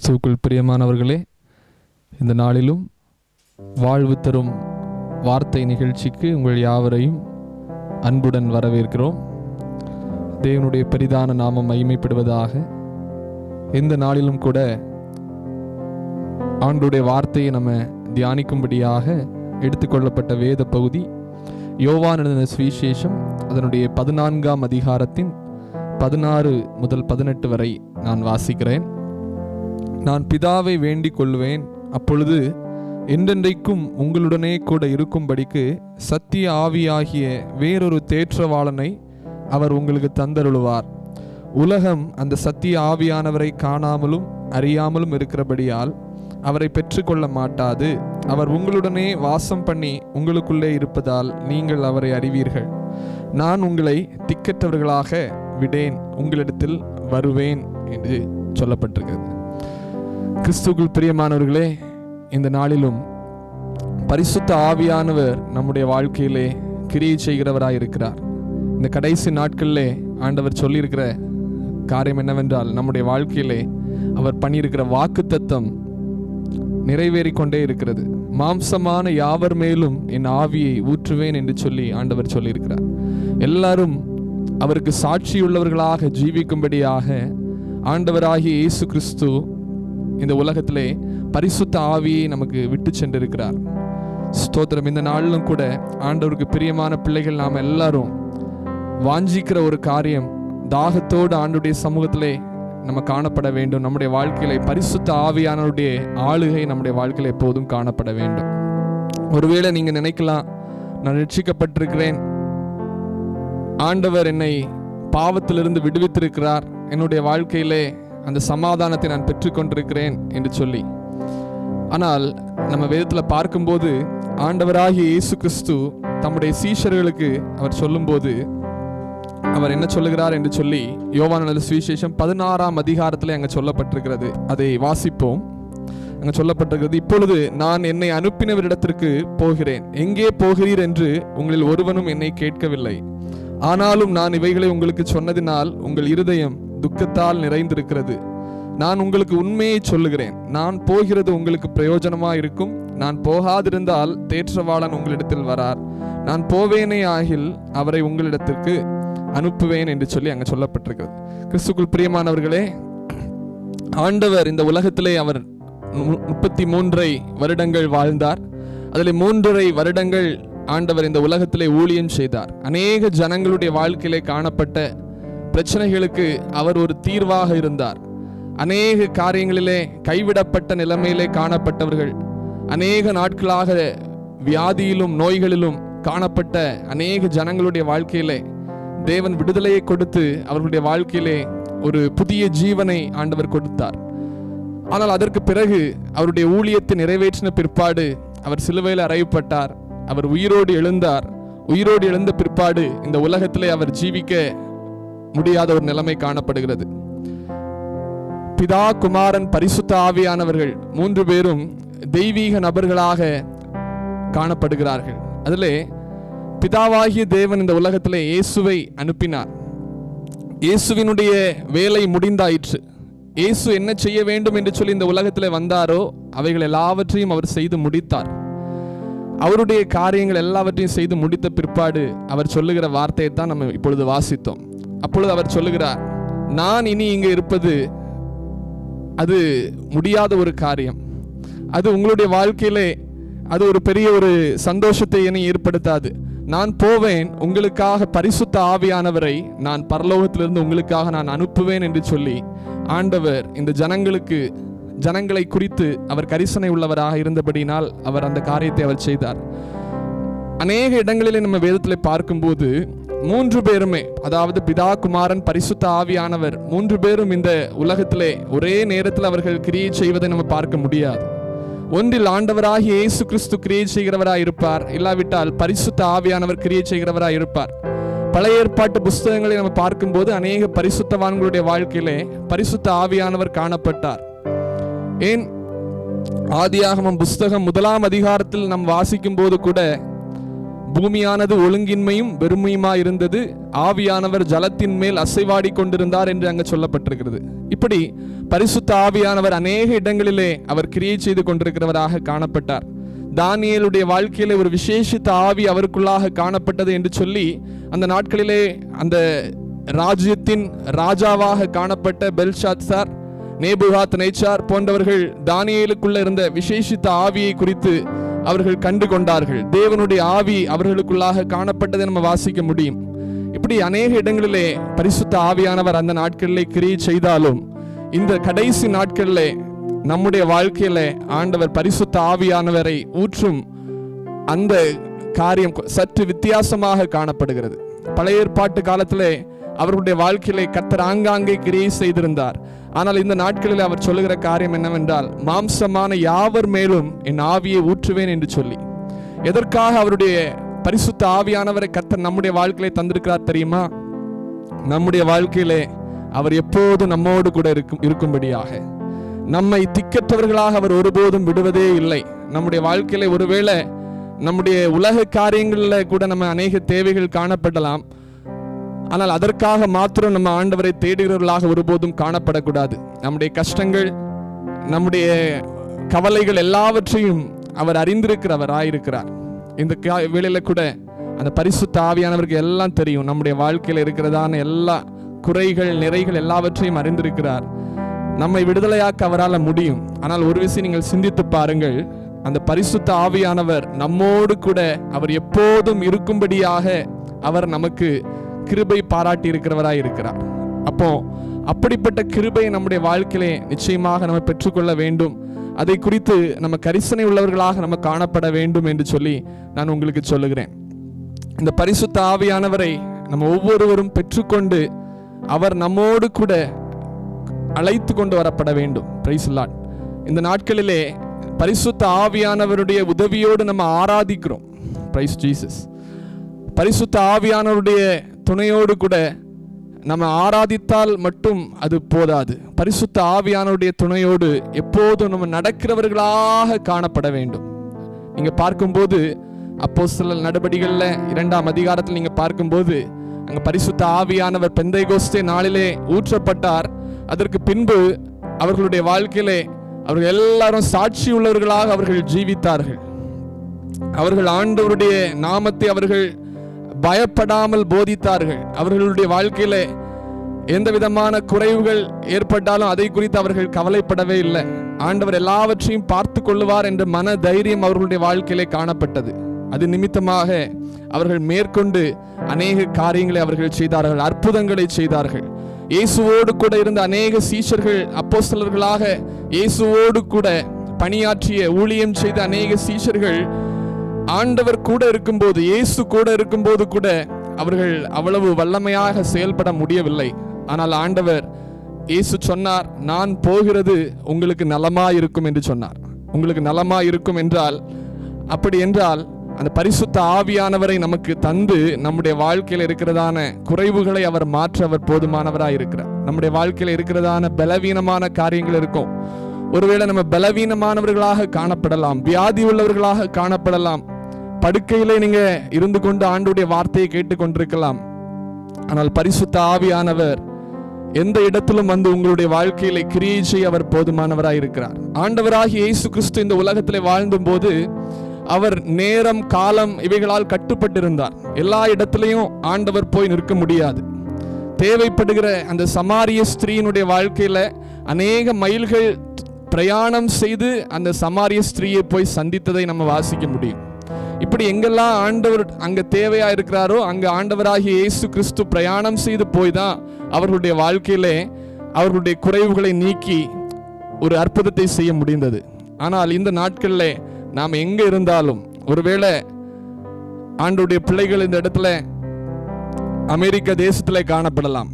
கிறிஸ்துவுக்குள் பிரியமானவர்களே, இந்த நாளிலும் வாழ்வு தரும் வார்த்தை நிகழ்ச்சிக்கு உங்கள் யாவரையும் அன்புடன் வரவேற்கிறோம். தேவனுடைய பெரிதான நாமம் மகிமைப்படுவதாக. இந்த நாளிலும் கூட ஆண்டவருடைய வார்த்தையை நம்ம தியானிக்கும்படியாக எடுத்துக்கொள்ளப்பட்ட வேத பகுதி யோவான் எழுதின சுவிசேஷம் அதனுடைய 14ஆம் அதிகாரத்தின் 16 முதல் 18 வரை நான் வாசிக்கிறேன். நான் பிதாவை வேண்டிக் கொள்வேன், அப்பொழுது என்றென்றைக்கும் உங்களுடனே கூட இருக்கும்படிக்கு சத்திய ஆவியாகிய வேறொரு தேற்றவாளனை அவர் உங்களுக்கு தந்தருளுவார். உலகம் அந்த சத்திய ஆவியானவரை காணாமலும் அறியாமலும் இருக்கிறபடியால் அவரை பெற்றுக்கொள்ள மாட்டாது. அவர் உங்களுடனே வாசம் பண்ணி உங்களுக்குள்ளே இருப்பதால் நீங்கள் அவரை அறிவீர்கள். நான் உங்களை திக்கற்றவர்களாக விடேன், உங்களிடத்தில் வருவேன் என்று சொல்லப்பட்டிருக்கிறது. கிறிஸ்துவுக்குள் பிரியமானவர்களே, இந்த நாளிலும் பரிசுத்த ஆவியானவர் நம்முடைய வாழ்க்கையிலே கிரியை செய்கிறவராய் இருக்கிறார். இந்த கடைசி நாட்களிலே ஆண்டவர் சொல்லியிருக்கிற காரியம் என்னவென்றால், நம்முடைய வாழ்க்கையிலே அவர் பண்ணியிருக்கிற வாக்குத்தத்தம் நிறைவேறிக்கொண்டே இருக்கிறது. மாம்சமான யாவர் மேலும் என் ஆவியை ஊற்றுவேன் என்று சொல்லி ஆண்டவர் சொல்லியிருக்கிறார். எல்லாரும் அவருக்கு சாட்சியுள்ளவர்களாக ஜீவிக்கும்படியாக ஆண்டவராகிய இயேசு கிறிஸ்து இந்த உலகத்திலே பரிசுத்த ஆவியை நமக்கு விட்டு சென்றிருக்கிறார். ஸ்தோத்திரம். இந்த நாளிலும் கூட ஆண்டவருக்கு பிரியமான பிள்ளைகள் நாம் எல்லாரும் வாஞ்சிக்கிற ஒரு காரியம், தாகத்தோடு ஆண்டவருடைய சமூகத்திலே நம்ம காணப்பட வேண்டும். நம்முடைய வாழ்க்கையிலே பரிசுத்த ஆவியானவருடைய ஆளுகை நம்முடைய வாழ்க்கையில எப்போதும் காணப்பட வேண்டும். ஒருவேளை நீங்க நினைக்கலாம், நான் ரட்சிக்கப்பட்டிருக்கிறேன், ஆண்டவர் என்னை பாவத்திலிருந்து விடுவித்திருக்கிறார், என்னுடைய வாழ்க்கையிலே அந்த சமாதானத்தை நான் பெற்றுக்கொண்டிருக்கிறேன் என்று சொல்லி. ஆனால் நம்ம வேதத்தில் பார்க்கும்போது ஆண்டவராகிய இயேசு கிறிஸ்து தம்முடைய சீஷர்களுக்கு அவர் சொல்லும்போது அவர் என்ன சொல்லுகிறார் என்று சொல்லி யோவான் எழுதின சுவிசேஷம் 16ஆம் அதிகாரத்தில் அங்கே சொல்லப்பட்டிருக்கிறது. அதை வாசிப்போம். அங்கே சொல்லப்பட்டிருக்கிறது, இப்பொழுது நான் என்னை அனுப்பினவரிடத்திற்கு போகிறேன், எங்கே போகிறீர் என்று உங்களில் ஒருவனும் என்னை கேட்கவில்லை. ஆனாலும் நான் இவைகளை உங்களுக்கு சொன்னதினால் உங்கள் இருதயம் துக்கத்தால் நிறைந்திருக்கிறது. நான் உங்களுக்கு உண்மையை சொல்லுகிறேன், நான் போகிறது உங்களுக்கு பிரயோஜனமாக இருக்கும். நான் போகாதிருந்தால் தேற்றவாளன் உங்களிடத்தில் வரார், நான் போவேனே ஆகில் அவரை உங்களிடத்திற்கு அனுப்புவேன் என்று சொல்லி அங்கே சொல்லப்பட்டிருக்கிறது. கிறிஸ்துக்குள் பிரியமானவர்களே, ஆண்டவர் இந்த உலகத்திலே அவர் 33 வருடங்கள் வாழ்ந்தார். அதில் 3.5 வருடங்கள் ஆண்டவர் இந்த உலகத்திலே ஊழியம் செய்தார். அநேக ஜனங்களுடைய வாழ்க்கையிலே காணப்பட்ட பிரச்சனைகளுக்கு அவர் ஒரு தீர்வாக இருந்தார். அநேக காரியங்களிலே கைவிடப்பட்ட நிலைமையிலே காணப்பட்டவர்கள், அநேக நாட்களாக வியாதியிலும் நோய்களிலும் காணப்பட்ட அநேக ஜனங்களுடைய வாழ்க்கையிலே தேவன் விடுதலையை கொடுத்து அவர்களுடைய வாழ்க்கையிலே ஒரு புதிய ஜீவனை ஆண்டவர் கொடுத்தார். ஆனால் அதற்கு பிறகு அவருடைய ஊழியத்தை நிறைவேற்றின பிற்பாடு அவர் சிலுவையில் அறையப்பட்டார், அவர் உயிரோடு எழுந்தார். உயிரோடு எழுந்த பிற்பாடு இந்த உலகத்திலே அவர் ஜீவிக்க முடியாத ஒரு நிலைமை காணப்படுகிறது. பிதா, குமாரன், பரிசுத்த ஆவியானவர்கள் 3 பேரும் தெய்வீக நபர்களாக காணப்படுகிறார்கள். அதிலே பிதாவாகிய தேவன் இந்த உலகத்திலே இயேசுவை அனுப்பினார். இயேசுவினுடைய வேலை முடிந்தாயிற்று. இயேசு என்ன செய்ய வேண்டும் என்று சொல்லி இந்த உலகத்திலே வந்தாரோ அவைகள் எல்லாவற்றையும் அவர் செய்து முடித்தார். அவருடைய காரியங்கள் எல்லாவற்றையும் செய்து முடித்த பிற்பாடு அவர் சொல்லுகிற வார்த்தையை தான் நம்ம இப்பொழுது வாசித்தோம். அப்பொழுது அவர் சொல்லுகிறார், நான் இனி இங்கே இருப்பது அது முடியாத ஒரு காரியம். அது உங்களுடைய வாழ்க்கையிலே அது ஒரு பெரிய ஒரு சந்தோஷத்தை இனி ஏற்படுத்தாது. நான் போவேன், உங்களுக்காக பரிசுத்த ஆவியானவரை நான் பரலோகத்திலிருந்து உங்களுக்காக நான் அனுப்புவேன் என்று சொல்லி ஆண்டவர் இந்த ஜனங்களை குறித்து அவர் கரிசனை உள்ளவராக இருந்தபடினால் அவர் அந்த காரியத்தை அவர் செய்தார். அநேக இடங்களிலே நம்ம வேதத்தில் பார்க்கும்போது 3 பேருமே, அதாவது பிதா, குமாரன், பரிசுத்த ஆவியானவர் 3 பேரும் இந்த உலகத்திலே ஒரே நேரத்தில் அவர்கள் கிரியை செய்வதை நம்ம பார்க்க முடியாது. ஒன்றில் ஆண்டவராகிய இயேசு கிறிஸ்து கிரியை செய்கிறவராய் இருப்பார், இல்லாவிட்டால் பரிசுத்த ஆவியானவர் கிரியை செய்கிறவராய் இருப்பார். பழைய ஏற்பாட்டு புஸ்தகங்களை நம்ம பார்க்கும்போது அநேக பரிசுத்தவான்களுடைய வாழ்க்கையிலே பரிசுத்த ஆவியானவர் காணப்பட்டார். ஏன், ஆதியாகமம் புஸ்தகம் 1ஆம் அதிகாரத்தில் நாம் வாசிக்கும் போது கூட பூமியானது ஒழுங்கின்மையும் வெறுமையுமா இருந்தது, ஆவியானவர் ஜலத்தின் மேல் அசைவாடி கொண்டிருந்தார் என்று அங்கு சொல்லப்பட்டிருக்கிறது. இப்படி பரிசுத்த ஆவியானவர் அநேக இடங்களிலே அவர் கிரியை செய்து கொண்டிருக்கிறவராக காணப்பட்டார். தானியேலுடைய வாழ்க்கையிலே ஒரு விசேஷித்த ஆவி அவருக்குள்ளாக காணப்பட்டது என்று சொல்லி அந்த நாட்களிலே அந்த ராஜ்யத்தின் ராஜாவாக காணப்பட்ட பெல்ஷாத்சார், நேபுகாத் நேச்சார் போன்றவர்கள் தானியேலுக்குள்ள இருந்த விசேஷித்த ஆவியை குறித்து அவர்கள் கண்டு கொண்டார்கள். தேவனுடைய ஆவி அவர்களுக்குள்ளாக காணப்பட்டதை நம்ம வாசிக்க முடியும். இப்படி அநேக இடங்களிலே பரிசுத்த ஆவியானவர் அந்த நாட்களிலே கிரியை செய்தாலும் இந்த கடைசி நாட்களிலே நம்முடைய வாழ்க்கையில ஆண்டவர் பரிசுத்த ஆவியானவரை ஊற்றும் அந்த காரியம் சற்று வித்தியாசமாக காணப்படுகிறது. பழைய ஏற்பாட்டு காலத்திலே அவர்களுடைய வாழ்க்கையிலே கர்த்தர் ஆங்காங்கே கிரியை செய்திருந்தார். ஆனால் இந்த நாட்களில் அவர் சொல்லுகிற காரியம் என்னவென்றால், மாம்சமான யாவர் மேலும் என் ஆவியை ஊற்றுவேன் என்று சொல்லி. எதற்காக அவருடைய பரிசுத்த ஆவியானவரை கர்த்தர் நம்முடைய வாழ்க்கையிலே தந்திருக்கிறார் தெரியுமா? நம்முடைய வாழ்க்கையிலே அவர் எப்போதும் நம்மோடு கூட இருக்கும்படியாக. நம்மை திக்கற்றவர்களாக அவர் ஒருபோதும் விடுவதே இல்லை. நம்முடைய வாழ்க்கையில ஒருவேளை நம்முடைய உலக காரியங்களில் கூட நம்ம அநேக தேவைகள் காணப்படலாம். ஆனால் அதற்காக மாத்திரம் நம்ம ஆண்டவரை தேடுகிறவர்களாக ஒருபோதும் காணப்படக்கூடாது. நம்முடைய கஷ்டங்கள், நம்முடைய கவலைகள் எல்லாவற்றையும் அவர் அறிந்திருக்கிறவராயிருக்கிறார். இந்த வேளையில கூட அந்த பரிசுத்த ஆவியானவருக்கு எல்லாம் தெரியும். நம்முடைய வாழ்க்கையில் இருக்கிறதான எல்லா குறைகள் நிறைகள் எல்லாவற்றையும் அறிந்திருக்கிறார். நம்மை விடுதலையாக்க அவரால் முடியும். ஆனால் ஒரு விஷயம் நீங்கள் சிந்தித்து பாருங்கள், அந்த பரிசுத்த ஆவியானவர் நம்மோடு கூட அவர் எப்போதும் இருக்கும்படியாக அவர் நமக்கு கிருபை பாராட்டி இருக்கிறவராய் இருக்கிறார். அப்போ அப்படிப்பட்ட கிருபை நம்முடைய வாழ்க்கையிலே நிச்சயமாக நம்ம பெற்றுக்கொள்ள வேண்டும். அதை குறித்து நம்ம கரிசனை உள்ளவர்களாக நம்ம காணப்பட வேண்டும் என்று சொல்லி நான் உங்களுக்கு சொல்லுகிறேன். இந்த பரிசுத்த ஆவியானவரை நம்ம ஒவ்வொருவரும் பெற்றுக்கொண்டு அவர் நம்மோடு கூட அழைத்து கொண்டு வரப்பட வேண்டும். Praise the Lord. இந்த நாட்களிலே பரிசுத்த ஆவியானவருடைய உதவியோடு நம்ம ஆராதிக்கிறோம். Price Jesus. பரிசுத்த ஆவியானவருடைய துணையோடு கூட நம்ம ஆராதித்தால் மட்டும் அது போதாது. பரிசுத்த ஆவியானவருடைய துணையோடு எப்போதும் நம்ம நடக்கிறவர்களாக காணப்பட வேண்டும். நீங்க பார்க்கும்போது அப்போஸ்தலர் நடபடிகள்ல 2ஆம் அதிகாரத்தில் நீங்க பார்க்கும்போது அங்க பரிசுத்த ஆவியானவர் பெந்தைகோஸ்தே நாளிலே ஊற்றப்பட்டார். அதற்கு பின்பு அவர்களுடைய வாழ்க்கையிலே அவர்கள் எல்லாரும் சாட்சி உள்ளவர்களாக அவர்கள் ஜீவித்தார்கள். அவர்கள் ஆண்டவருடைய நாமத்தை அவர்கள் பயப்படாமல் போதித்தார்கள். அவர்களுடைய வாழ்க்கையில எந்த விதமான குறைவுகள் ஏற்பட்டாலும் அதை குறித்து அவர்கள் கவலைப்படவே இல்லை. ஆண்டவர் எல்லாவற்றையும் பார்த்து கொள்ளுவார் என்ற மன தைரியம் அவர்களுடைய வாழ்க்கையிலே காணப்பட்டது. அது நிமித்தமாக அவர்கள் மேற்கொண்டு அநேக காரியங்களை அவர்கள் செய்தார்கள், அற்புதங்களை செய்தார்கள். இயேசுவோடு கூட இருந்த அநேக சீஷர்கள், அப்போஸ்தலர்களாக இயேசுவோடு கூட பணியாற்றிய ஊழியம் செய்த அநேக சீஷர்கள் ஆண்டவர் கூட இருக்கும்போது, இயேசு கூட இருக்கும்போது கூட அவர்கள் அவ்வளவு வல்லமையாக செயல்பட முடியவில்லை. ஆனால் ஆண்டவர் இயேசு சொன்னார், நான் போகிறது உங்களுக்கு நலமாயிருக்கும் என்று சொன்னார். உங்களுக்கு நலமாயிருக்கும் என்றால், அப்படி என்றால் அந்த பரிசுத்த ஆவியானவரை நமக்கு தந்து நம்முடைய வாழ்க்கையில் இருக்கிறதான குறைவுகளை அவர் மாற்ற அவர் போதுமானவராக இருக்கிறார். நம்முடைய வாழ்க்கையில் இருக்கிறதான பலவீனமான காரியங்கள் இருக்கும். ஒருவேளை நம்ம பலவீனமானவர்களாக காணப்படலாம், வியாதி உள்ளவர்களாக காணப்படலாம், படுக்கையிலே நீங்க இருந்து கொண்டு ஆண்டவருடைய வார்த்தையை கேட்டுக்கொண்டிருக்கலாம். ஆனால் பரிசுத்த ஆவியானவர் எந்த இடத்திலும் வந்து உங்களுடைய வாழ்க்கையிலே கிரியை செய்ய அவர் போதுமானவராக இருக்கிறார். ஆண்டவராகிய இயேசு கிறிஸ்து இந்த உலகத்திலே வாழ்ந்தும் போது அவர் நேரம் காலம் இவைகளால் கட்டுப்பட்டிருந்தார். எல்லா இடத்திலையும் ஆண்டவர் போய் நிற்க முடியாது. தேவைப்படுகிற அந்த சமாரிய ஸ்திரீயினுடைய வாழ்க்கையில அநேக மைல்கள் பிரயாணம் செய்து அந்த சமாரிய ஸ்திரீயை போய் சந்தித்ததை நம்ம வாசிக்க முடியும். இப்படி எங்கெல்லாம் ஆண்டவர் அங்க தேவையா இருக்கிறாரோ அங்க ஆண்டவராகிய இயேசு கிறிஸ்து பிரயாணம் செய்து போய் தான் அவர்களுடைய வாழ்க்கையிலே அவர்களுடைய குறைவுகளை நீக்கி ஒரு அற்புதத்தை செய்ய முடிந்தது. ஆனால் இந்த நாட்களில் நாம் எங்க இருந்தாலும், ஒருவேளை ஆண்டவருடைய பிள்ளைகள் இந்த இடத்துல அமெரிக்க தேசத்துல காணப்படலாம்,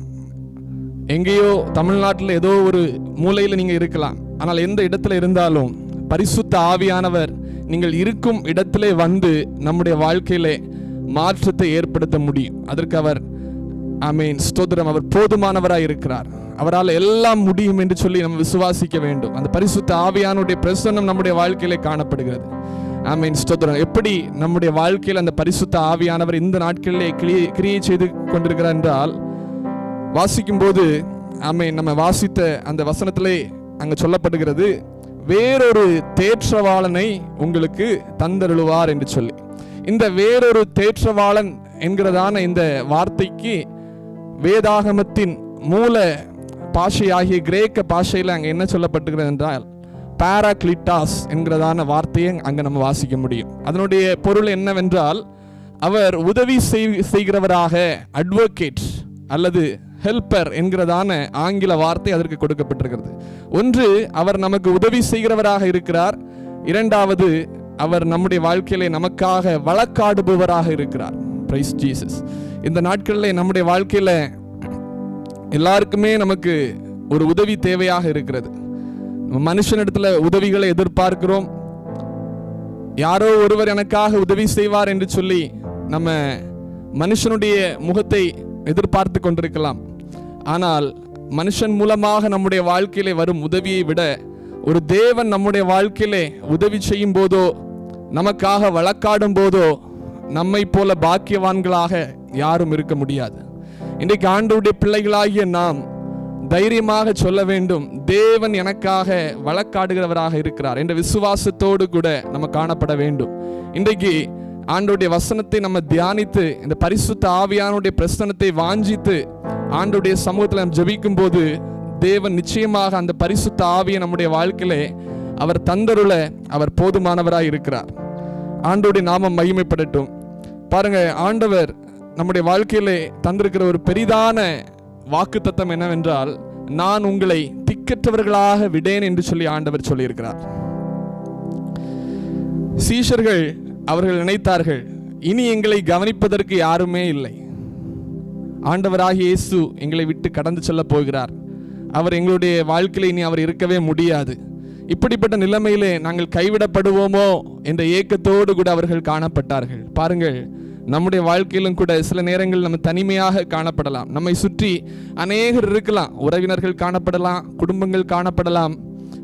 எங்கேயோ தமிழ்நாட்டில் ஏதோ ஒரு மூலையில் நீங்க இருக்கலாம். ஆனால் எந்த இடத்துல இருந்தாலும் பரிசுத்த ஆவியானவர் நீங்கள் இருக்கும் இடத்திலே வந்து நம்முடைய வாழ்க்கையிலே மாற்றத்தை ஏற்படுத்த முடியும். அதற்கு அவர் ஆமென் ஸ்தோத்திரம், அவர் போதுமானவராய் இருக்கிறார். அவரால் எல்லாம் முடியும் என்று சொல்லி நம்ம விசுவாசிக்க வேண்டும். அந்த பரிசுத்த ஆவியானுடைய பிரசன்னம் நம்முடைய வாழ்க்கையிலே காணப்படுகிறது. ஆமென், ஸ்தோத்திரம். எப்படி நம்முடைய வாழ்க்கையில் அந்த பரிசுத்த ஆவியானவர் இந்த நாட்களிலே கிரியை செய்து கொண்டிருக்கிறார் என்றால், வாசிக்கும் போது ஆமென், நம்ம வாசித்த அந்த வசனத்திலே அங்க சொல்லப்படுகிறது, வேறொரு தேற்றவாளனை உங்களுக்கு தந்தருளுவார் என்று சொல்லி. இந்த வேறொரு தேற்றவாளன் என்கிறதான இந்த வார்த்தைக்கு வேதாகமத்தின் மூல பாஷையாகிய கிரேக்க பாஷையில் அங்கே என்ன சொல்லப்பட்டிருக்கிறது என்றால் பாராக்ளிட்டாஸ் என்கிறதான வார்த்தையை அங்கே நம்ம வாசிக்க முடியும். அதனுடைய பொருள் என்னவென்றால், அவர் உதவி செய்கிறவராக, அட்வொகேட் அல்லது ஹெல்பர் என்கிறதான ஆங்கில வார்த்தை அதற்கு கொடுக்கப்பட்டிருக்கிறது. ஒன்று, அவர் நமக்கு உதவி செய்கிறவராக இருக்கிறார். இரண்டாவது, அவர் நம்முடைய வாழ்க்கையிலே நமக்காக வழக்காடுபவராக இருக்கிறார். Price Jesus. இந்த நாட்களில் நம்முடைய வாழ்க்கையில எல்லாருக்குமே நமக்கு ஒரு உதவி தேவையாக இருக்கிறது. மனுஷனிடத்துல உதவிகளை எதிர்பார்க்கிறோம். யாரோ ஒருவர் எனக்காக உதவி செய்வார் என்று சொல்லி நம்ம மனுஷனுடைய முகத்தை எதிர்பார்த்து கொண்டிருக்கலாம். ஆனால் மனுஷன் மூலமாக நம்முடைய வாழ்க்கையிலே வரும் உதவியை விட ஒரு தேவன் நம்முடைய வாழ்க்கையிலே உதவி செய்யும் போதோ, நமக்காக வழக்காடும் போதோ, நம்மை போல பாக்கியவான்களாக யாரும் இருக்க முடியாது. இன்றைக்கு ஆண்டவருடைய பிள்ளைகளாகிய நாம் தைரியமாக சொல்ல வேண்டும், தேவன் எனக்காக வழக்காடுகிறவராக இருக்கிறார் என்ற விசுவாசத்தோடு கூட நம்ம காணப்பட வேண்டும். இன்றைக்கு ஆண்டவருடைய வசனத்தை நம்ம தியானித்து, இந்த பரிசுத்த ஆவியானுடைய பிரசன்னத்தை வாஞ்சித்து ஆண்டவருடைய சமூகத்தில் நம்ம ஜெபிக்கும் போது, தேவன் நிச்சயமாக அந்த பரிசுத்த ஆவியை நம்முடைய வாழ்க்கையிலே அவர் தந்தருள அவர் போதுமானவராய் இருக்கிறார். ஆண்டவருடைய நாமம் மகிமைப்படட்டும். பாருங்க, ஆண்டவர் நம்முடைய வாழ்க்கையிலே தந்திருக்கிற ஒரு பெரிதான வாக்கு தத்தம் என்னவென்றால், நான் உங்களை திக்கற்றவர்களாக விடேன் என்று சொல்லி ஆண்டவர் சொல்லியிருக்கிறார். சீஷர்கள் அவர்கள் நினைத்தார்கள், இனி எங்களை கவனிப்பதற்கு யாருமே இல்லை, ஆண்டவராகிய இயேசு எங்களை விட்டு கடந்து செல்ல போகிறார், அவர் எங்களுடைய வாழ்க்கையில இனி அவர் இருக்கவே முடியாது, இப்படிப்பட்ட நிலைமையிலே நாங்கள் கைவிடப்படுவோமோ என்ற ஏக்கத்தோடு கூட அவர்கள் காணப்பட்டார்கள். பாருங்கள், நம்முடைய வாழ்க்கையிலும் கூட சில நேரங்கள் நம்ம தனிமையாக காணப்படலாம். நம்மை சுற்றி அநேகர் இருக்கலாம், உறவினர்கள் காணப்படலாம், குடும்பங்கள் காணப்படலாம்,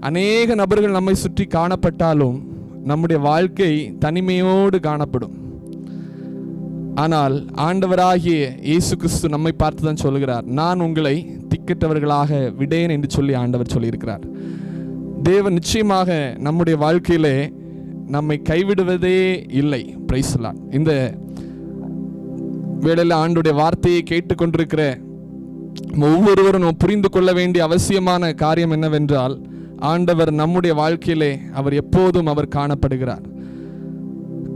அநேக நபர்கள் நம்மை சுற்றி காணப்பட்டாலும் நம்முடைய வாழ்க்கை தனிமையோடு காணப்படும். ஆனால் ஆண்டவராகிய இயேசு கிறிஸ்து நம்மை பார்த்து தான் சொல்கிறார், நான் உங்களை திக்கற்றவர்களாக விடேன் என்று சொல்லி ஆண்டவர் சொல்லியிருக்கிறார். தேவன் நிச்சயமாக நம்முடைய வாழ்க்கையிலே நம்மை கைவிடுவதே இல்லை. Praise the Lord. இந்த வேளையில் ஆண்டவருடைய வார்த்தையை கேட்டுக்கொண்டிருக்கிற ஒவ்வொருவரும் புரிந்து கொள்ள வேண்டிய அவசியமான காரியம் என்னவென்றால், ஆண்டவர் நம்முடைய வாழ்க்கையிலே அவர் எப்போதும் அவர் காணப்படுகிறார்.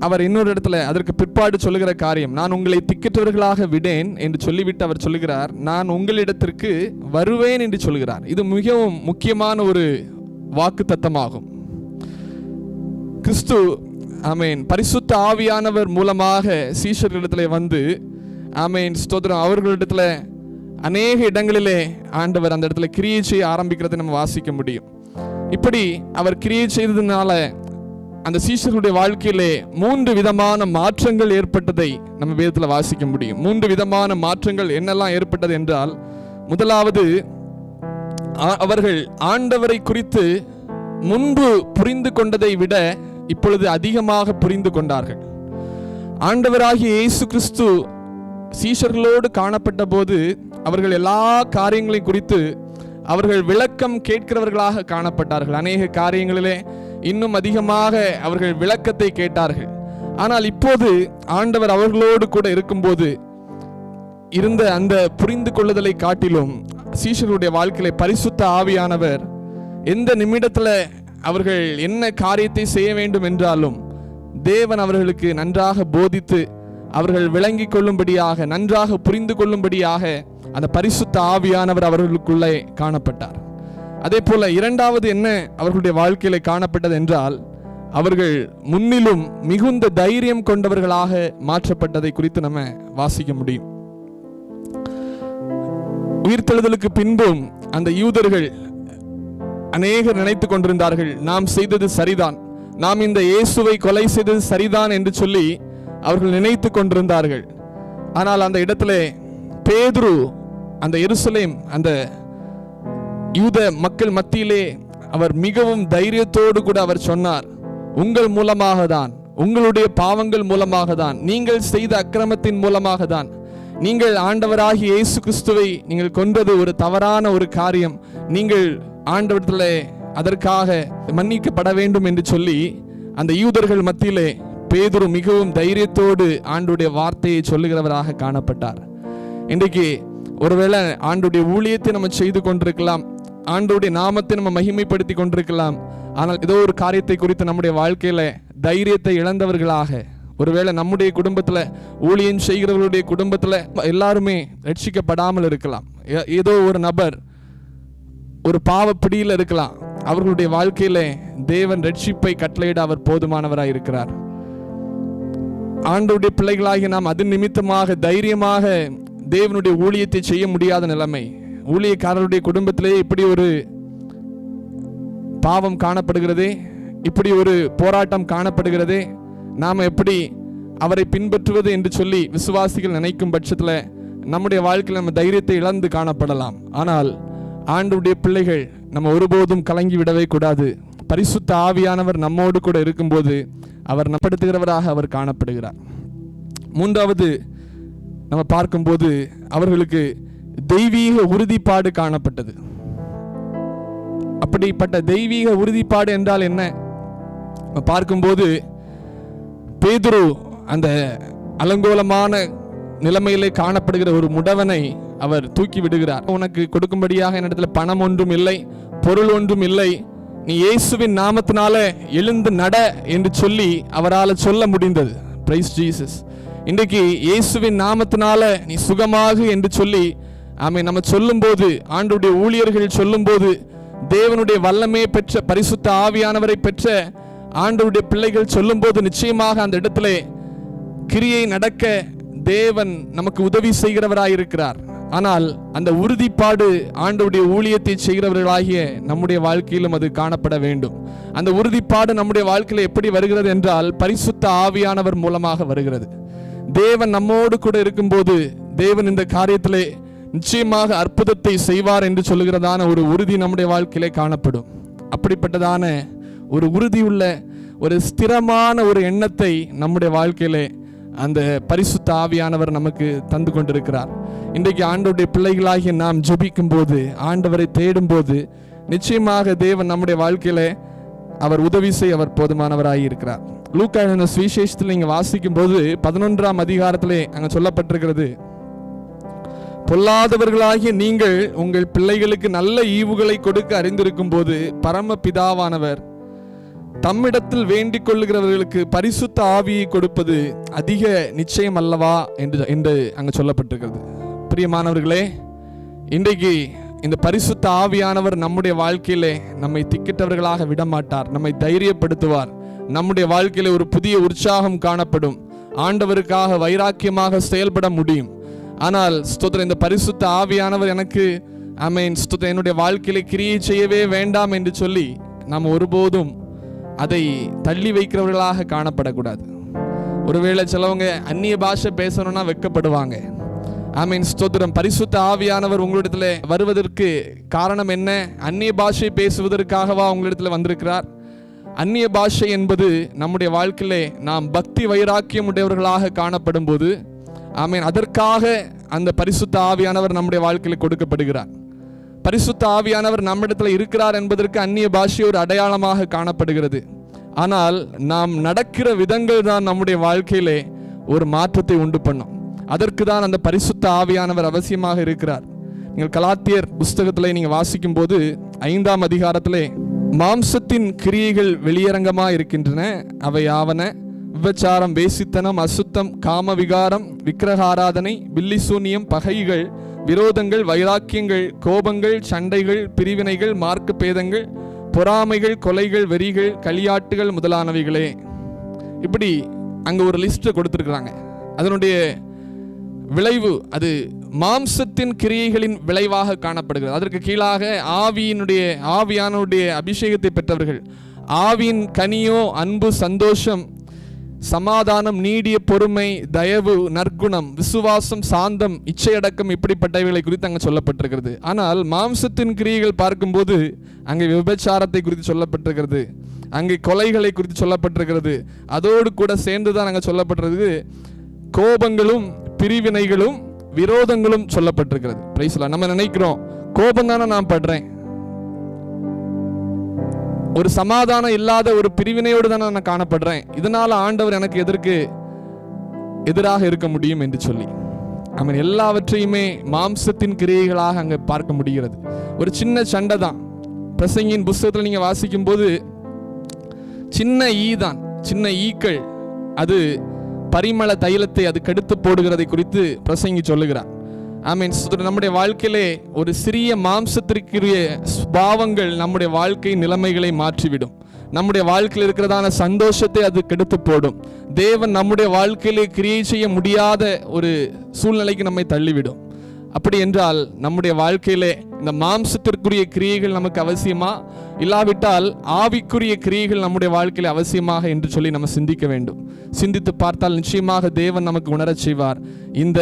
அவர் இன்னொரு இடத்துல அதற்கு பிற்பாடு சொல்லுகிற காரியம், நான் உங்களை திக்கற்றவர்களாக விடேன் என்று சொல்லிவிட்டு அவர் சொல்லுகிறார், நான் உங்களிடத்திற்கு வருவேன் என்று சொல்கிறார். இது மிகவும் முக்கியமான ஒரு வாக்கு தத்தமாகும். கிறிஸ்து ஆமென் பரிசுத்த ஆவியானவர் மூலமாக சீஷர்களிடத்துல வந்து ஆமென் ஸ்தோத்திரம் அவர்களிடத்துல அநேக இடங்களிலே ஆண்டவர் அந்த இடத்துல கிரியை செய்ய ஆரம்பிக்கிறதை நம்ம வாசிக்க முடியும். இப்படி அவர் கிரியை செய்ததுனால அந்த சீஷர்களுடைய வாழ்க்கையிலே 3 விதமான மாற்றங்கள் ஏற்பட்டதை நம்ம வேதத்தில் வாசிக்க முடியும். 3 விதமான மாற்றங்கள் என்னெல்லாம் ஏற்பட்டது என்றால், முதலாவது, அவர்கள் ஆண்டவரை குறித்து முன்பு புரிந்து கொண்டதை விட இப்பொழுது அதிகமாக புரிந்து கொண்டார்கள். ஆண்டவராகிய இயேசு கிறிஸ்து சீஷர்களோடு காணப்பட்ட போது அவர்கள் எல்லா காரியங்களையும் குறித்து அவர்கள் விளக்கம் கேட்கிறவர்களாக காணப்பட்டார்கள். அநேக காரியங்களிலே இன்னும் அதிகமாக அவர்கள் விளக்கத்தை கேட்டார்கள். ஆனால் இப்போது ஆண்டவர் அவர்களோடு கூட இருக்கும்போது இருந்த அந்த புரிந்து கொள்ளுதலை காட்டிலும் சீஷர்களுடைய வாழ்க்கையிலே பரிசுத்த ஆவியானவர் எந்த நிமிடத்தில் அவர்கள் என்ன காரியத்தை செய்ய வேண்டும் என்றாலும் தேவன் அவர்களுக்கு நன்றாக போதித்து அவர்கள் விளங்கி கொள்ளும்படியாக, நன்றாக புரிந்து கொள்ளும்படியாக அந்த பரிசுத்த ஆவியானவர் அவர்களுக்குள்ளே காணப்பட்டார். அதே போல இரண்டாவது என்ன அவர்களுடைய வாழ்க்கையில காணப்பட்டது என்றால், அவர்கள் முன்னிலும் மிகுந்த தைரியம் கொண்டவர்களாக மாற்றப்பட்டதை குறித்து நம்ம வாசிக்க முடியும். உயிர்த்தெழுதலுக்கு பின்பும் அந்த யூதர்கள் அநேகர் நினைத்து கொண்டிருந்தார்கள், நாம் செய்தது சரிதான், நாம் இந்த இயேசுவை கொலை செய்தது சரிதான் என்று சொல்லி அவர்கள் நினைத்து கொண்டிருந்தார்கள். ஆனால் அந்த இடத்திலே பேதுரு அந்த எருசலேம் அந்த யூத மக்கள் மத்தியிலே அவர் மிகவும் தைரியத்தோடு கூட அவர் சொன்னார், உங்கள் மூலமாக தான் உங்களுடைய பாவங்கள் மூலமாக தான், நீங்கள் செய்த அக்கிரமத்தின் மூலமாக தான். நீங்கள் ஆண்டவராகிய இயேசு கிறிஸ்துவை நீங்கள் கொன்றது ஒரு தவறான ஒரு காரியம். நீங்கள் ஆண்டவரிடத்திலே அதற்காக மன்னிக்கப்பட வேண்டும் என்று சொல்லி அந்த யூதர்கள் மத்தியிலே பேதுரு மிகவும் தைரியத்தோடு ஆண்டவருடைய வார்த்தையை சொல்லுகிறவராக காணப்பட்டார். இன்றைக்கு ஒருவேளை ஆண்டவருடைய ஊழியத்தை நம்ம செய்து கொண்டிருக்கலாம், ஆண்டவருடைய நாமத்தை நம்ம மகிமைப்படுத்தி கொண்டிருக்கலாம். ஆனால் ஏதோ ஒரு காரியத்தை குறித்து நம்முடைய வாழ்க்கையில தைரியத்தை இழந்தவர்களாக, ஒருவேளை நம்முடைய குடும்பத்துல ஊழியம் செய்கிறவர்களுடைய குடும்பத்துல எல்லாருமே ரட்சிக்கப்படாமல் இருக்கலாம். ஏதோ ஒரு நபர் ஒரு பாவ பிடியில் இருக்கலாம். அவர்களுடைய வாழ்க்கையில தேவன் ரட்சிப்பை கட்டளையிட அவர் போதுமானவராய் இருக்கிறார். ஆண்டவருடைய பிள்ளைகளாகி நாம் அது நிமித்தமாக தைரியமாக தேவனுடைய ஊழியத்தை செய்ய முடியாத நிலைமை. ஊழியக்காரருடைய குடும்பத்திலே இப்படி ஒரு பாவம் காணப்படுகிறதே, இப்படி ஒரு போராட்டம் காணப்படுகிறதே, நாம் எப்படி அவரை பின்பற்றுவது என்று சொல்லி விசுவாசிகள் நினைக்கும் பட்சத்தில் நம்முடைய வாழ்க்கையில் நம்ம தைரியத்தை இழந்து காணப்படலாம். ஆனால் ஆண்டவருடைய பிள்ளைகள் நம்ம ஒருபோதும் கலங்கி விடவே கூடாது. பரிசுத்த ஆவியானவர் நம்மோடு கூட இருக்கும்போது அவர் நப்படுத்துகிறவராக அவர் காணப்படுகிறார். மூன்றாவது நம்ம பார்க்கும்போது அவர்களுக்கு தெய்வீக உறுதிப்பாடு காணப்பட்டது. அப்படிப்பட்ட தெய்வீக உறுதிப்பாடு என்றால் என்ன பார்க்கும்போது, பேதுரு அந்த அலங்கோலமான நிலைமையிலே காணப்படுகிற ஒரு முடவனை அவர் தூக்கி விடுகிறார். உனக்கு கொடுக்கும்படியாக என்னிடத்தில் பணம் ஒன்றும் இல்லை, பொருள் ஒன்றும் இல்லை, நீ இயேசுவின் நாமத்தினால எழுந்து நட என்று சொல்லி அவரால் சொல்ல முடிந்தது. Price Jesus. இன்றைக்கு இயேசுவின் நாமத்தினால நீ சுகமாகு என்று சொல்லி நம்ம சொல்லும் போது, ஆண்டவருடைய ஊழியர்கள் சொல்லும் போது, தேவனுடைய வல்லமையை பெற்ற பரிசுத்த ஆவியானவரை பெற்ற ஆண்டவருடைய பிள்ளைகள் சொல்லும் போது நிச்சயமாக அந்த இடத்திலே கிரியை நடக்க தேவன் நமக்கு உதவி செய்கிறவராயிருக்கிறார். ஆனால் அந்த உறுதிப்பாடு ஆண்டவருடைய ஊழியத்தை செய்கிறவர்களாகிய நம்முடைய வாழ்க்கையிலும் அது காணப்பட வேண்டும். அந்த உறுதிப்பாடு நம்முடைய வாழ்க்கையில எப்படி வருகிறது என்றால் பரிசுத்த ஆவியானவர் மூலமாக வருகிறது. தேவன் நம்மோடு கூட இருக்கும்போது தேவன் இந்த காரியத்திலே நிச்சயமாக அற்புதத்தை செய்வார் என்று சொல்லுகிறதான ஒரு உறுதி நம்முடைய வாழ்க்கையிலே காணப்படும். அப்படிப்பட்டதான ஒரு உறுதியுள்ள ஒரு ஸ்திரமான ஒரு எண்ணத்தை நம்முடைய வாழ்க்கையிலே அந்த பரிசுத்த ஆவியானவர் நமக்கு தந்து கொண்டிருக்கிறார். இன்றைக்கு ஆண்டவருடைய பிள்ளைகளாகிய நாம் ஜெபிக்கும் போது, ஆண்டவரை தேடும் போது நிச்சயமாக தேவன் நம்முடைய வாழ்க்கையிலே அவர் உதவி செய்ய அவர் போதுமானவராகி இருக்கிறார். லூக்கா எழுதின சுவிசேஷத்தில் நீங்க வாசிக்கும் போது 11ஆம் அதிகாரத்திலே அங்க சொல்லப்பட்டிருக்கிறது, பொல்லாதவர்களாகிய நீங்கள் உங்கள் பிள்ளைகளுக்கு நல்ல ஈவுகளை கொடுக்க அறிந்திருக்கும் போது பரம பிதாவானவர் தம்மிடத்தில் வேண்டிக் கொள்ளுகிறவர்களுக்கு பரிசுத்த ஆவியை கொடுப்பது அதிக நிச்சயம் அல்லவா என்று அங்கு சொல்லப்பட்டிருக்கிறது. பிரியமானவர்களே, இன்றைக்கு இந்த பரிசுத்த ஆவியானவர் நம்முடைய வாழ்க்கையிலே நம்மை திக்கிட்டவர்களாக விடமாட்டார், நம்மை தைரியப்படுத்துவார். நம்முடைய வாழ்க்கையில ஒரு புதிய உற்சாகம் காணப்படும், ஆண்டவருக்காக வைராக்கியமாக செயல்பட முடியும். ஆனால் ஸ்தோத்திரம், இந்த பரிசுத்த ஆவியானவர் எனக்கு ஸ்தோத்திரம் என்னுடைய வாழ்க்கையில கிரியை செய்யவே வேண்டாம் என்று சொல்லி நாம் ஒருபோதும் அதை தள்ளி வைக்கிறவர்களாக காணப்படக்கூடாது. ஒருவேளை சிலவங்க அந்நிய பாஷை பேசணும்னா வெட்கப்படுவாங்க. ஸ்தோத்திரம், பரிசுத்த ஆவியானவர் உங்களிடத்துல வருவதற்கு காரணம் என்ன? அந்நிய பாஷை பேசுவதற்காகவா உங்களிடத்துல வந்திருக்கிறார்? அந்நிய பாஷை என்பது நம்முடைய வாழ்க்கையிலே நாம் பக்தி வைராக்கியம் உடையவர்களாக காணப்படும் போது அதற்காக அந்த பரிசுத்த ஆவியானவர் நம்முடைய வாழ்க்கையில கொடுக்கப்படுகிறார். பரிசுத்த ஆவியானவர் நம்மிடத்தில் இருக்கிறார் என்பதற்கு அந்நிய பாஷை ஒரு அடையாளமாக காணப்படுகிறது. ஆனால் நாம் நடக்கிற விதங்கள் தான் நம்முடைய வாழ்க்கையிலே ஒரு மாற்றத்தை உண்டு பண்ணும். அதற்கு தான் அந்த பரிசுத்த ஆவியானவர் அவசியமாக இருக்கிறார். நீங்கள் கலாத்தியர் புஸ்தகத்திலே நீங்க வாசிக்கும் போது 5ஆம் அதிகாரத்திலே மாம்சத்தின் கிரியைகள் வெளியரங்கமாக இருக்கின்றன. அவை யாவன: விபச்சாரம், வேசித்தனம், அசுத்தம், காம விகாரம், விக்கிரக ஆராதனை, வில்லிசூனியம், பகைகள், விரோதங்கள், வைராக்கியங்கள், கோபங்கள், சண்டைகள், பிரிவினைகள், மார்க்க பேதங்கள், பொறாமைகள், கொலைகள், வெறிகள், களியாட்டுகள் முதலானவைகளே. இப்படி அங்க ஒரு லிஸ்ட் கொடுத்திருக்கிறாங்க. அதனுடைய விளைவு அது மாம்சத்தின் கிரியைகளின் விளைவாக காணப்படுகிறது. அதற்கு கீழாக ஆவியானுடைய அபிஷேகத்தை பெற்றவர்கள். ஆவியின் கனியோ அன்பு, சந்தோஷம், சமாதானம், நீடிய பொறுமை, தயவு, நற்குணம், விசுவாசம், சாந்தம், இச்சையடக்கம், இப்படிப்பட்டவைகளை குறித்து அங்கே சொல்லப்பட்டிருக்கிறது. ஆனால் மாம்சத்தின் கிரியைகள் பார்க்கும்போது அங்கே விபச்சாரத்தை குறித்து சொல்லப்பட்டிருக்கிறது, அங்கே கொலைகளை குறித்து சொல்லப்பட்டிருக்கிறது. அதோடு கூட சேர்ந்துதான் அங்கே சொல்லப்பட்டிருக்கு கோபங்களும் பிரிவினைகளும் விரோதங்களும் சொல்லப்பட்டிருக்கிறது. Praise the Lord. நம்ம நினைக்கிறோம் கோபம் தானே நான் படுறேன், ஒரு சமாதானம் இல்லாத ஒரு பிரிவினையோடு தான் நான் காணப்படுறேன், இதனால ஆண்டவர் எனக்கு எதிராக இருக்க முடியும் என்று சொல்லி அவன் எல்லாவற்றையுமே மாம்சத்தின் கிரியைகளாக அங்கே பார்க்க முடிகிறது. ஒரு சின்ன சண்டை தான். பிரசங்கியின் புஸ்தகத்தில் நீங்க வாசிக்கும் போது சின்ன ஈதான், சின்ன ஈக்கள் அது பரிமள தைலத்தை அது கெடுத்து போடுகிறதை குறித்து பிரசங்கி சொல்லுகிறார். ஆமென். நம்முடைய வாழ்க்கையிலே ஒரு சிறிய மாம்சத்திற்குரிய பாவங்கள் நம்முடைய வாழ்க்கை நிலைமைகளை மாற்றிவிடும். நம்முடைய வாழ்க்கையில் இருக்கிறதான சந்தோஷத்தை அது கெடுத்து போடும். தேவன் நம்முடைய வாழ்க்கையிலே கிரியை செய்ய முடியாத ஒரு சூழ்நிலைக்கு நம்மை தள்ளிவிடும். அப்படி என்றால் நம்முடைய வாழ்க்கையிலே இந்த மாம்சத்திற்குரிய கிரியைகள் நமக்கு அவசியமா, இல்லாவிட்டால் ஆவிக்குரிய கிரியைகள் நம்முடைய வாழ்க்கையில அவசியமாக என்று சொல்லி நம்ம சிந்திக்க வேண்டும். சிந்தித்து பார்த்தால் நிச்சயமாக தேவன் நமக்கு உணரச் செய்வார். இந்த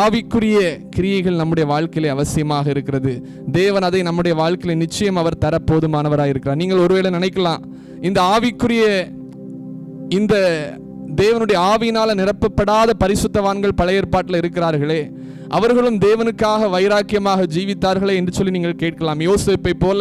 ஆவிக்குரிய கிரியைகள் நம்முடைய வாழ்க்கையிலே அவசியமாக இருக்கிறது. தேவன் அதை நம்முடைய வாழ்க்கையில நிச்சயம் அவர் தர போதுமானவராக இருக்கிறார். நீங்கள் ஒருவேளை நினைக்கலாம், இந்த ஆவிக்குரிய இந்த தேவனுடைய ஆவியினால நிரப்பப்படாத பரிசுத்தவான்கள் பழைய ஏற்பாட்டில் இருக்கிறார்களே, அவர்களும் தேவனுக்காக வைராக்கியமாக ஜீவித்தார்களே என்று சொல்லி நீங்கள் கேட்கலாம். யோசேப்பை போல,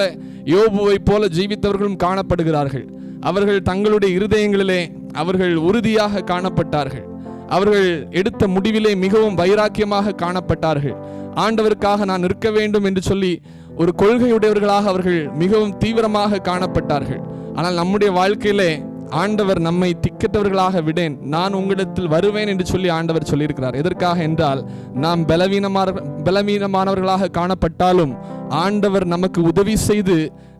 யோபுவை போல ஜீவித்தவர்களும் காணப்படுகிறார்கள். அவர்கள் தங்களுடைய இருதயங்களிலே அவர்கள் உறுதியாக காணப்பட்டார்கள். அவர்கள் எடுத்த முடிவிலே மிகவும் வைராக்கியமாக காணப்பட்டார்கள். ஆண்டவருக்காக நான் நிற்க வேண்டும் என்று சொல்லி ஒரு கொள்கையுடையவர்களாக அவர்கள் மிகவும் தீவிரமாக காணப்பட்டார்கள். ஆனால் நம்முடைய வாழ்க்கையிலே ஆண்டவர் நம்மை திக்கற்றவர்களாக விடேன், நான் உங்களிடத்தில் வருவேன் என்று சொல்லி ஆண்டவர் சொல்லியிருக்கிறார். எதற்காக என்றால் நாம் பலவீனமானவர்களாக காணப்பட்டாலும் ஆண்டவர் நமக்கு உதவி செய்து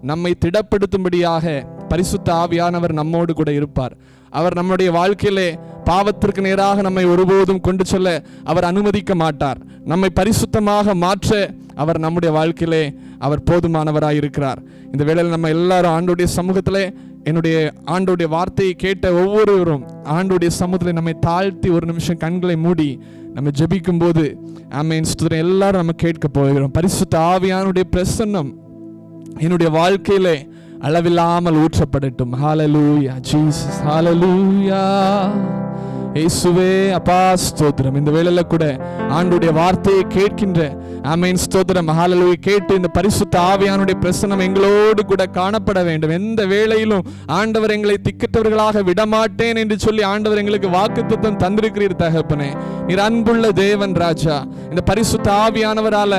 நம்மை திடப்படுத்தும்படியாக பரிசுத்த ஆவியானவர் நம்மோடு கூட இருப்பார். அவர் நம்முடைய வாழ்க்கையிலே பாவத்திற்கு நேராக நம்மை ஒருபோதும் கொண்டு செல்ல அவர் அனுமதிக்க மாட்டார். நம்மை பரிசுத்தமாக மாற்ற அவர் நம்முடைய வாழ்க்கையிலே அவர் போதுமானவராய் இருக்கிறார். இந்த வேளையில் நம்ம எல்லாரும் ஆண்டோடைய சமூகத்திலே, என்னுடைய ஆண்டோடைய வார்த்தையை கேட்ட ஒவ்வொருவரும் ஆண்டோடைய சமூகத்தில் நம்மை தாழ்த்தி ஒரு நிமிஷம் கண்களை மூடி நம்ம ஜெபிக்கும் போது ஆமென் ஸ்தோத்திரம் எல்லாரும் நம்ம கேட்க போகிறோம். பரிசுத்த ஆவியானுடைய பிரசன்னம் என்னுடைய வாழ்க்கையிலே அளவில்லாமல் ஊற்றப்படட்டும். ஹல்லேலூயா ஜீசஸ், ஹல்லேலூயா இயேசுவே. அப்பா ஸ்தோத்திரம். இந்த வேளையில கூட ஆண்டவருடைய வார்த்தையை கேட்கின்ற ஆமென் ஸ்தோத்திரம் ஹல்லேலூயா கேட்டு இந்த பரிசுத்த ஆவியானுடைய பிரசன்னம் எங்களோடு கூட காணப்பட வேண்டும். எந்த வேளையிலும் ஆண்டவர் எங்களை திக்கற்றவர்களாக விடமாட்டேன் என்று சொல்லி ஆண்டவர் எங்களுக்கு வாக்குத்தத்தம் தந்திருக்கிறீர் தகப்பனே. நீர் அன்புள்ள தேவன் ராஜா. இந்த பரிசுத்த ஆவியானவரால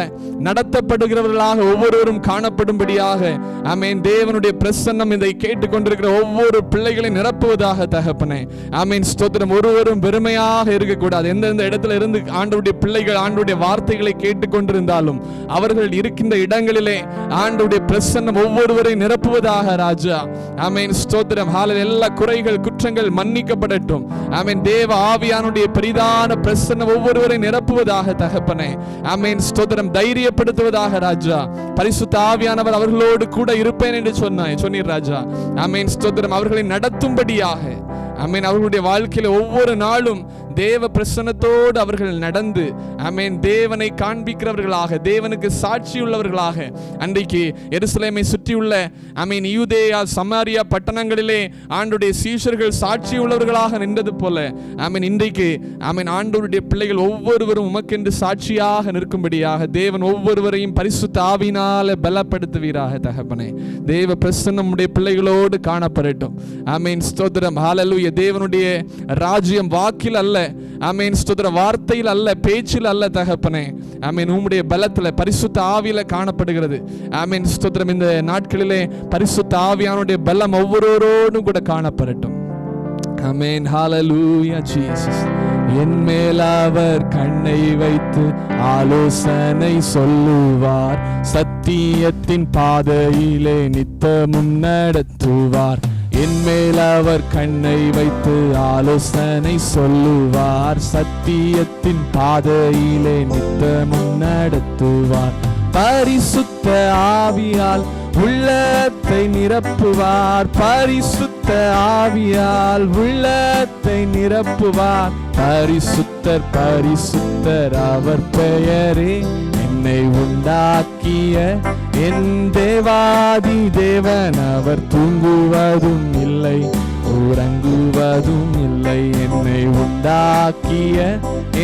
நடத்தப்படுகிறவர்களாக ஒவ்வொருவரும் காணப்படும்படியாக ஆமென் தேவனுடைய பிரசன்னம் இதை கேட்டுக்கொண்டிருக்கிற ஒவ்வொரு பிள்ளைகளையும் நிரப்புவதாக தகப்பனே. ஆமென் ஸ்தோத்திரம். ஒருவரும் வெறுமையாக இருக்கக்கூடாது. எந்தெந்த இடத்துல இருந்து ஆண்டவருடைய பிள்ளைகள் ஆண்டவருடைய வார்த்தைகளை கேட்டுக்கொண்டிருந்தாலும் அவர்கள் இருக்கின்ற இடங்களிலே ஆண்டவருடைய பிரசன்னம் ஒவ்வொருவரை நிரப்புவதாக ராஜா. ஆமென் ஸ்தோத்திரம். ஹல்லேலூயா. எல்லா குறைகள் குற்றங்கள் மன்னிக்கப்படட்டும். ஆமென். தேவ ஆவியானுடைய பெரிதான பிரசன்னம் ஒவ்வொருவரை நிரப்புவதாக தகப்பனே. ஆமென் ஸ்தோத்திரம். தைரியப்படுத்துவதாக ராஜா. பரிசுத்த ஆவியானவர் அவர்களோடு கூட இருப்பேன் என்று சொன்னீர் ராஜா. ஆமென் ஸ்தோத்திரம். அவர்களை நடத்தும்படியாக ஆமென் அவர்களுடைய வாழ்க்கையில ஒவ்வொரு நாளும் தேவ பிரசன்னத்தோடு அவர்கள் நடந்து ஆமென் தேவனை காண்பிக்கிறவர்களாக, தேவனுக்கு சாட்சியுள்ளவர்களாக அன்றைக்கு எருசலேமை சுற்றியுள்ள ஆமென் யூதேயா சமாரியா பட்டணங்களிலே ஆண்டவருடைய சீஷர்கள் சாட்சியுள்ளவர்களாக நின்றது போல ஆமென் இன்றைக்கு ஆமென் ஆண்டவருடைய பிள்ளைகள் ஒவ்வொருவரும் உமக்கென்று சாட்சியாக நிற்கும்படியாக தேவன் ஒவ்வொருவரையும் பரிசுத்த ஆவியினால பலப்படுத்துவீராக தகப்பனே. தேவ பிரசன்னம் உடைய பிள்ளைகளோடு காணப்படட்டும். ஆமென் ஸ்தோத்திரம். ஹல்லேலூயா. தேவனுடைய ராஜ்யம் வாக்கில் அல்ல, ஆமென் ஸ்தோத்திரம், வார்த்தையில் அல்ல, பேச்சில் அல்ல தகப்பனே. ஆமென் உம்முடைய பலத்துல பரிசுத்த ஆவியில காணப்படுகிறது. ஆமென் ஸ்தோத்திரம். இந்த நாட்களிலே பரிசுத்த ஆவியானுடைய பலம் ஒவ்வொருவரோடும் கூட காணப்படட்டும். ஆமென். ஹல்லேலூயா ஜீசஸ். என் மேல் அவர் கண்ணை வைத்து ஆலோசனை சொல்லுவார், சத்தியத்தின் பாதையிலே நித்தமும் நடத்துவார். என் மேல் அவர் கண்ணை வைத்து ஆலோசனை சொல்லுவார், சத்தியத்தின் பாதையிலே நித்தமும் நடத்துவார். பரிசுத்த ஆவியால் உள்ளத்தை நிரப்புவார், பரிசுத்த பரிசுத்த ஆவியால் உள்ளத்தை நிரப்புவார். பரிசுத்தர் பரிசுத்தர் அவர் பெயரே. என்னை உண்டாக்கிய என் தேவாதி தேவன் அவர் தூங்குவதும் இல்லை உறங்குவதும் இல்லை. என்னை உண்டாக்கிய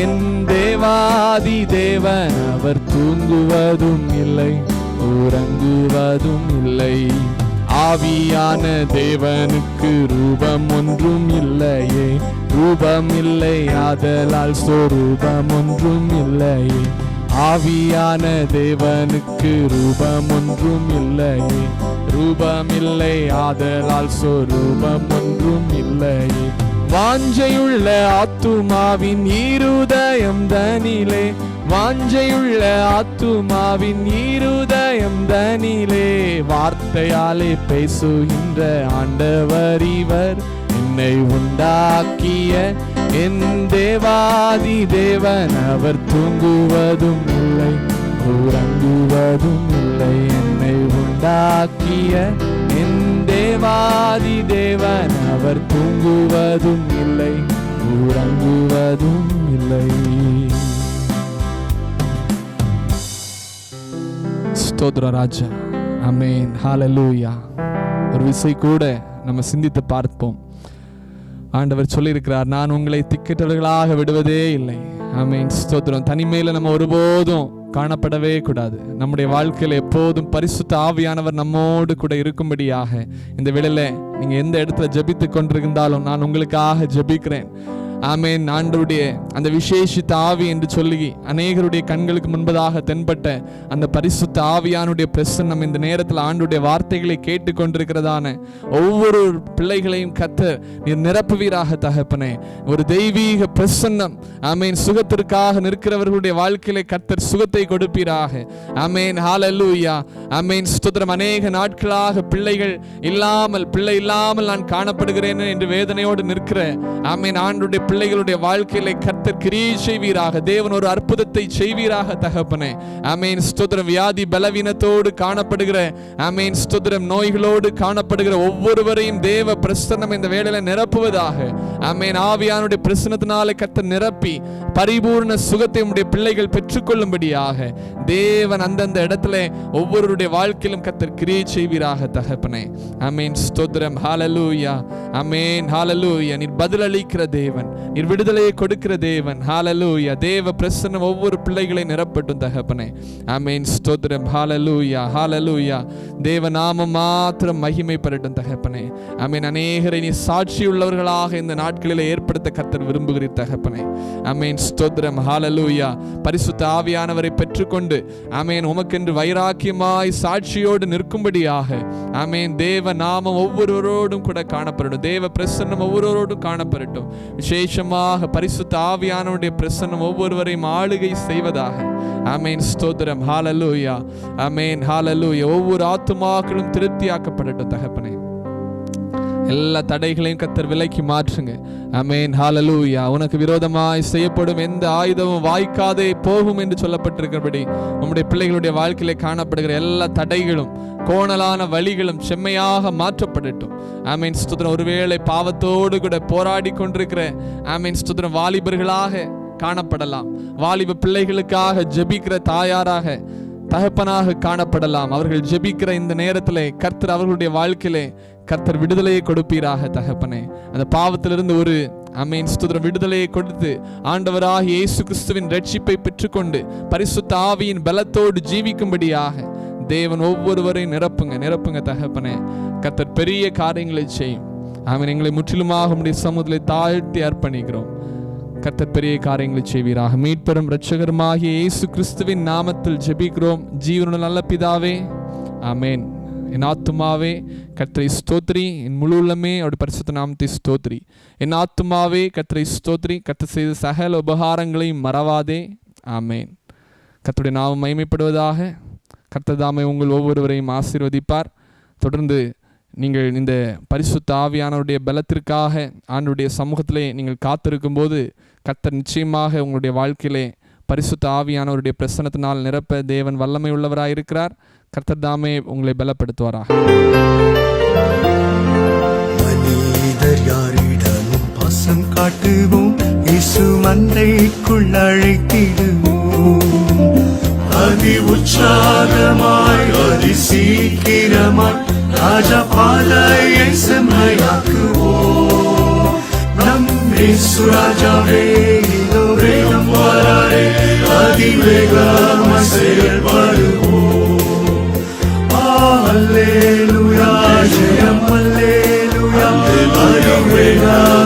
என் தேவாதி தேவன் அவர் தூங்குவதும் இல்லை உறங்குவதும் இல்லை. ஆவியான தேவனுக்கு ரூபம் ஒன்றும் இல்லையே, ரூபம் இல்லை ஆதலால் சொரூபம் ஒன்றும் இல்லையே. ஆவியான தேவனுக்கு ரூபம் ஒன்றும் இல்லையே, ரூபம் இல்லை ஆதலால் சொரூபம் ஒன்றும் இல்லையே. வாஞ்சையுள்ள ஆத்துமாவின் இருதயம் தனிலே, வாஞ்சையுள்ள ஆத்துமாவின் இருதயம் தனிலே. வார்த்தையாலே பேசுகின்ற ஆண்டவர் இவர். என்னை உண்டாக்கிய என் தேவாதி தேவன் அவர் தூங்குவதும் இல்லை உறங்குவதும் இல்லை. என்னை உண்டாக்கிய என் தேவாதி தேவன் அவர் தூங்குவதும் இல்லை உறங்குவதும் இல்லை. ஸ்தோத்திர ராஜா. ஆமென். ஹல்லேலூயா. ஒரு விசை கூட நம்ம சிந்தித்து பார்ப்போம். ஆண்டவர் சொல்லியிருக்கிறார், நான் உங்களை திக்கற்றவர்களாக விடுவதே இல்லை. ஆமென். ஸ்தோத்திரம். தனிமையில நம்ம ஒருபோதும் காணப்படவே கூடாது. நம்முடைய வாழ்க்கையில் எப்போதும் பரிசுத்த ஆவியானவர் நம்மோடு கூட இருக்கும்படியாக இந்த வேளையில நீங்க எந்த இடத்துல ஜெபித்து கொண்டிருந்தாலும் நான் உங்களுக்காக ஜெபிக்கிறேன். ஆமென். ஆண்டவருடைய அந்த விசேஷித்த ஆவி என்று சொல்லி அநேகருடைய கண்களுக்கு முன்பதாக தென்பட்ட அந்த பரிசுத்த ஆவியானுடைய பிரசன்னம் இந்த நேரத்தில் ஆண்டுடைய வார்த்தைகளை கேட்டு கொண்டிருக்கிறதான ஒவ்வொரு பிள்ளைகளையும் கர்த்தர் நீர் நிரப்புவீராக தகப்பனே. ஒரு தெய்வீக பிரசன்னம் ஆமென் சுகத்திற்காக நிற்கிறவர்களுடைய வாழ்க்கையிலே கர்த்தர் சுகத்தை கொடுப்பீராக. ஆமென். ஹல்லேலூயா. ஆமென். ஸ்தோத்திரம். அநேக நாட்களாக பிள்ளை இல்லாமல் நான் காணப்படுகிறேன் என்று வேதனையோடு நிற்கிற ஆமென் ஆண்டுடைய பிள்ளைகளுடைய வாழ்க்கையிலே கர்த்தர் கிரியை செய்வீராக. தேவன் ஒரு அற்புதத்தை செய்வீராக தகப்பனே. ஆமென். ஸ்தோத்திரம். வியாதி பலவீனத்தோடு காணப்படுகிற ஆமென் ஸ்தோத்திரம் நோய்களோடு காணப்படுகிற ஒவ்வொருவரையும் தேவ பிரசன்னம் இந்த வேளையில நிரப்புவதாக. ஆமென். ஆவியானுடைய பிரசன்னத்தினாலே கர்த்தர் நிரப்பி பரிபூர்ண சுகத்தை உம்முடைய பிள்ளைகள் பெற்றுக்கொள்ளும்படியாக தேவன் அந்தந்த இடத்துல ஒவ்வொருவருடைய வாழ்க்கையிலும் கர்த்தர் கிரியை செய்வீராக தகப்பனே. ஆமென். ஸ்தோத்திரம். ஹல்லேலூயா. ஆமென். ஹல்லேலூயா. நீர் பதிலளிக்கிற தேவன், நீர் விடுதலையை கொடுக்கிற தேவன். ஹல்லேலூயா. தேவ பிரசன்னம் ஒவ்வொரு பிள்ளைகளை நிரப்பட்டும் தகப்பனே. ஆமென். ஸ்தோத்திரம். ஹல்லேலூயா. ஹல்லேலூயா. தேவ நாமம் மாத்திரம் மகிமை பெறட்டும் தகப்பனே. ஆமென். அநேகரை நீ சாட்சி உள்ளவர்களாக இந்த நாட்களில் ஏற்படுத்த கர்த்தர் விரும்புகிறீர் தகப்பனே. ஆமென். ஸ்தோத்திரம். ஹல்லேலூயா. பரிசுத்த ஆவியானவரை பெற்றுக்கொண்டு ஆமென் உமக்கென்று வைராக்கியமாய் சாட்சியோடு நிற்கும்படியாக ஆமென் தேவ நாமம் ஒவ்வொருவரோடும் கூட காணப்படட்டும். தேவ பிரசன்னம் ஒவ்வொருவரோடும் காணப்படட்டும். விசேஷமாக பரிசுத்த ஆவியானவருடைய பிரசன்னம் ஒவ்வொருவரையும் ஆளுகை செய்வதாக. ஆமென். ஸ்தோத்திரம். ஹல்லேலூயா. ஆமென். ஹல்லேலூயா. ஒவ்வொரு ஆத்துமாக்களும் திருப்தியாக்கப்படட்டும் தகப்பனே. எல்லா தடைகளையும் கர்த்தர் விலக்கி மாற்றுங்க. ஆமென். ஹல்லேலூயா. உனக்கு விரோதமாய் செய்யப்படும் எந்த ஆயுதமும் வாய்க்காதே போகும் என்று சொல்லப்பட்டிருக்கிறபடி உம்முடைய பிள்ளைகளுடைய வாழ்க்கையிலே காணப்படுகிற எல்லா தடைகளும் கோணலான வழிகளும் செம்மையாக மாற்றப்படட்டும். ஆமென். ஸ்தோத்திரம். ஒருவேளை பாவத்தோடு கூட போராடி கொண்டிருக்கிற ஆமென் ஸ்தோத்திரம் வாலிபர்களாக காணப்படலாம். வாலிப பிள்ளைகளுக்காக ஜெபிக்கிற தாயாராக தகப்பனாக காணப்படலாம். அவர்கள் ஜெபிக்கிற இந்த நேரத்திலே கர்த்தர் அவர்களுடைய வாழ்க்கையிலே கர்த்தர் விடுதலையை கொடுப்பீராக தகப்பனே. அந்த பாவத்திலிருந்து ஒரு ஆமென் ஸ்தோத்திரம் விடுதலையை கொடுத்து ஆண்டவராகிய இயேசு கிறிஸ்துவின் ரட்சிப்பை பெற்றுக்கொண்டு பரிசுத்த ஆவியின் பலத்தோடு ஜீவிக்கும்படியாக தேவன் ஒவ்வொருவரையும் நிரப்புங்க தகப்பனே. கர்த்தர் பெரிய காரியங்களை செய்யும். ஆமென். எங்களை முற்றிலுமாக உம்முடைய சமூகத்திலே தாழ்த்தி அர்ப்பணிக்கிறோம். கர்த்தர் பெரிய காரியங்களை செய்வீராக. மீட்பெரும் இரட்சகருமாகிய இயேசு கிறிஸ்துவின் நாமத்தில் ஜெபிக்கிறோம் ஜீவனுள்ள நல்ல பிதாவே. ஆமென். என் ஆத்துமாவே கர்த்தரை ஸ்தோத்திரி, என் முழு உள்ளமே அவருடைய பரிசுத்த நாமத்தை ஸ்தோத்திரி. என் ஆத்துமாவே கர்த்தரை ஸ்தோத்திரி, கர்த்தர் செய்த சகல உபகாரங்களையும் மறவாதே. ஆமென். கர்த்தருடைய நாமம் மகிமைப்படுவதாக. கர்த்தர் தாமே உங்கள் ஒவ்வொருவரையும் ஆசீர்வதிப்பார். தொடர்ந்து நீங்கள் இந்த பரிசுத்த ஆவியானவருடைய பலத்திற்காக ஆண்டவருடைய சமூகத்திலே நீங்கள் காத்திருக்கும் போது கர்த்தர் நிச்சயமாக உங்களுடைய வாழ்க்கையிலே பரிசுத்த ஆவியானவருடைய பிரசன்னத்தினால் நிரப்ப தேவன் வல்லமை உள்ளவராக இருக்கிறார். கர்த்தர் தாமே உங்களை பலப்படுத்துவாராக. காட்டுவோம், இயேசு மந்தைக்குள் அழைத்திடுவோம். அதி உற்சாகமாய் அதி சீக்கிரமாய் ராஜா பாதையை செம்மையாக்குவோம். நம் இயேசு ராஜாவே இதோ வேகம் வராரே, அதிவேகமாய் செயல்படுவோம். அல்லேலூயா ஜெயம், அல்லேலூயா அதிவேகமாய்